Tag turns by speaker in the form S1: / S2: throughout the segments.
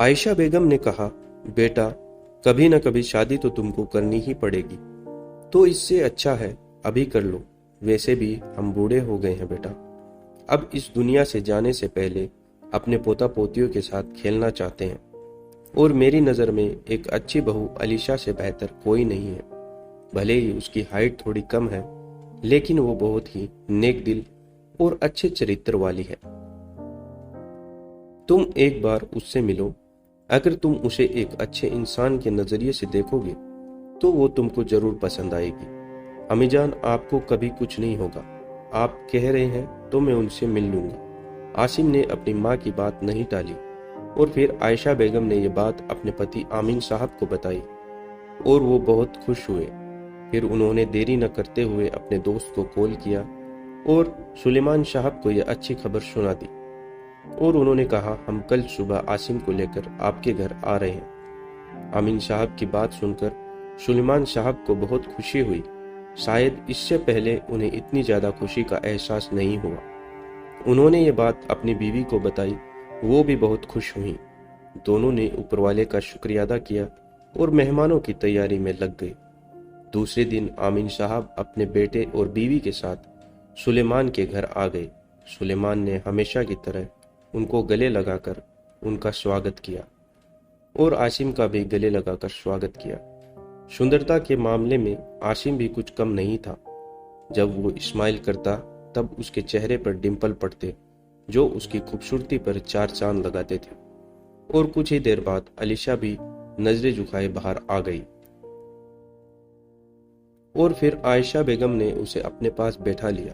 S1: आयशा बेगम ने कहा, बेटा, कभी न कभी शादी तो तुमको करनी ही पड़ेगी, तो इससे अच्छा है अभी कर लो। वैसे भी हम बूढ़े हो गए हैं बेटा। अब इस दुनिया से जाने से पहले अपने पोता पोतियों के साथ खेलना चाहते हैं, और मेरी नज़र में एक अच्छी बहू अलीशा से बेहतर कोई नहीं है। भले ही उसकी हाइट थोड़ी कम है, लेकिन वो बहुत ही नेक दिल और अच्छे चरित्र वाली है। तुम एक बार उससे मिलो। अगर तुम उसे एक अच्छे इंसान के नजरिए से देखोगे तो वो तुमको जरूर पसंद आएगी। अम्मीजान, आपको कभी कुछ नहीं होगा। आप कह रहे हैं तो मैं उनसे मिल लूंगा। आसिम ने अपनी माँ की बात नहीं टाली, और फिर आयशा बेगम ने यह बात अपने पति आमीन साहब को बताई, और वो बहुत खुश हुए। फिर उन्होंने देरी न करते हुए अपने दोस्त को कॉल किया और सुलेमान साहब को यह अच्छी खबर सुना दी, और उन्होंने कहा, हम कल सुबह आसिम को लेकर आपके घर आ रहे हैं। आमीन साहब की बात सुनकर सुलेमान साहब को बहुत खुशी हुई। शायद इससे पहले उन्हें इतनी ज्यादा खुशी का एहसास नहीं हुआ। उन्होंने ये बात अपनी बीवी को बताई, वो भी बहुत खुश हुई। दोनों ने ऊपर वाले का शुक्रिया अदा किया और मेहमानों की तैयारी में लग गए। दूसरे दिन आमीन साहब अपने बेटे और बीवी के साथ सुलेमान के घर आ गए। सुलेमान ने हमेशा की तरह उनको गले लगाकर उनका स्वागत किया, और आसिम का भी गले लगाकर स्वागत किया। सुंदरता के मामले में आसिम भी कुछ कम नहीं था। जब वो स्माइल करता तब उसके चेहरे पर डिंपल पड़ते, जो उसकी खूबसूरती पर चार चांद लगाते थे। और कुछ ही देर बाद अलीशा भी नजरें झुकाए बाहर आ गई, और फिर आयशा बेगम ने उसे अपने पास बैठा लिया।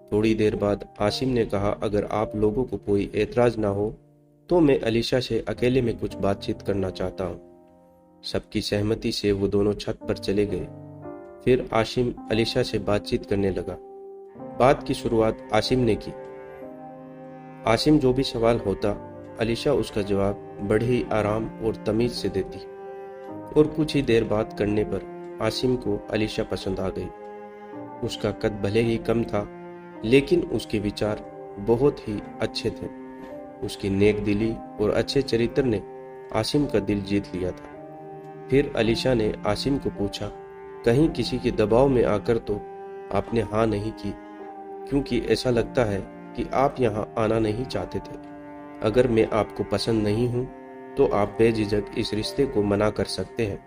S1: थोड़ी देर बाद आसिम ने कहा, अगर आप लोगों को कोई एतराज ना हो तो मैं अलीशा से अकेले में कुछ बातचीत करना चाहता हूँ। सबकी सहमति से वो दोनों छत पर चले गए। फिर आसिम अलीशा से बातचीत करने लगा। बात की शुरुआत आसिम ने की। आसिम जो भी सवाल होता, अलीशा उसका जवाब बड़े ही आराम और तमीज से देती, और कुछ ही देर बात करने पर आसिम को अलीशा पसंद आ गई। उसका कद भले ही कम था, लेकिन उसके विचार बहुत ही अच्छे थे। उसकी नेक दिली और अच्छे चरित्र ने आसिम का दिल जीत लिया था। फिर अलीशा ने आसिम को पूछा, कहीं किसी के दबाव में आकर तो आपने हाँ नहीं की, क्योंकि ऐसा लगता है कि आप यहाँ आना नहीं चाहते थे। अगर मैं आपको पसंद नहीं हूँ तो आप बेझिझक इस रिश्ते को मना कर सकते हैं।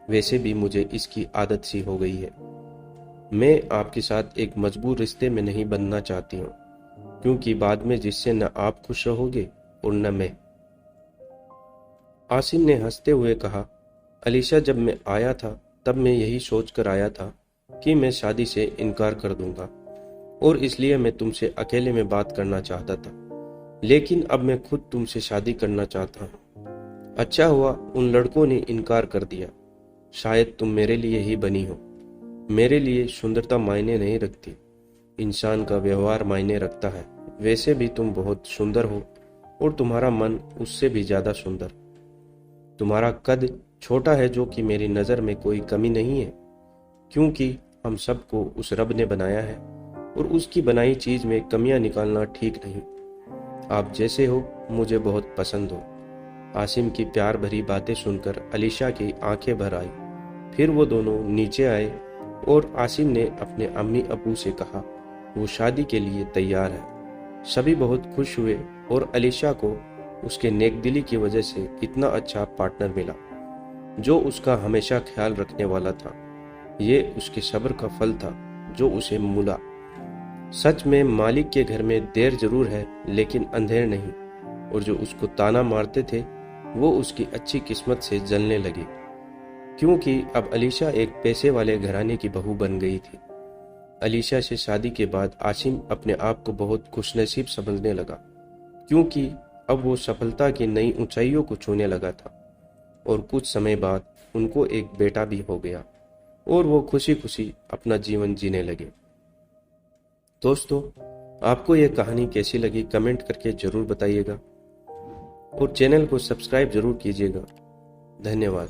S1: वैसे भी मुझे इसकी आदत सी हो गई है। मैं आपके साथ एक मजबूर रिश्ते में नहीं बनना चाहती हूँ, क्योंकि बाद में जिससे न आप खुश रहोगे और न मैं। आसिम ने हंसते हुए कहा, अलीशा, जब मैं आया था तब मैं यही सोच कर आया था कि मैं शादी से इनकार कर दूंगा, और इसलिए मैं तुमसे अकेले में बात करना चाहता था। लेकिन अब मैं खुद तुमसे शादी करना चाहता हूँ। अच्छा हुआ उन लड़कों ने इनकार कर दिया। शायद तुम मेरे लिए ही बनी हो। मेरे लिए सुंदरता मायने नहीं रखती, इंसान का व्यवहार मायने रखता है। वैसे भी तुम बहुत सुंदर हो, और तुम्हारा मन उससे भी ज्यादा सुंदर। तुम्हारा कद छोटा है, जो कि मेरी नज़र में कोई कमी नहीं है, क्योंकि हम सबको उस रब ने बनाया है, और उसकी बनाई चीज में कमियां निकालना ठीक नहीं। आप जैसे हो मुझे बहुत पसंद हो। आसिम की प्यार भरी बातें सुनकर अलीशा की आंखें भर आई। फिर वो दोनों नीचे आए, और आसिम ने अपने अम्मी अबू से कहा वो शादी के लिए तैयार है। सभी बहुत खुश हुए, और अलीशा को उसके नेक दिली की वजह से इतना अच्छा पार्टनर मिला, जो उसका हमेशा ख्याल रखने वाला था। ये उसके सब्र का फल था जो उसे मिला। सच में मालिक के घर में देर जरूर है, लेकिन अंधेर नहीं। और जो उसको ताना मारते थे वो उसकी अच्छी किस्मत से जलने लगे, क्योंकि अब अलीशा एक पैसे वाले घराने की बहू बन गई थी। अलीशा से शादी के बाद आसिम अपने आप को बहुत खुशनसीब समझने लगा, क्योंकि अब वो सफलता की नई ऊंचाइयों को छूने लगा था। और कुछ समय बाद उनको एक बेटा भी हो गया, और वो खुशी खुशी अपना जीवन जीने लगे। दोस्तों, आपको यह कहानी कैसी लगी कमेंट करके जरूर बताइएगा, और चैनल को सब्सक्राइब जरूर कीजिएगा। धन्यवाद।